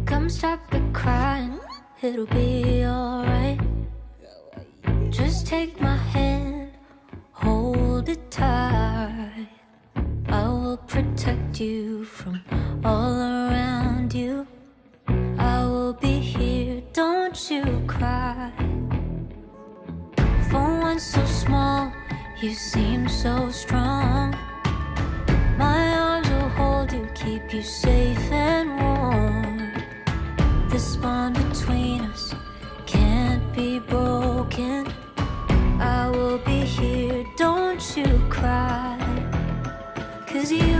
Come stop the crying, it'll be alright. Just take my hand, hold it tight. I will protect you from all around you. I will be here, don't you cry. For one so small, you seem so strong. My arms will hold you, keep you safe and warm. This bond between us can't be broken. I will be here, don't you cry. 'Cause you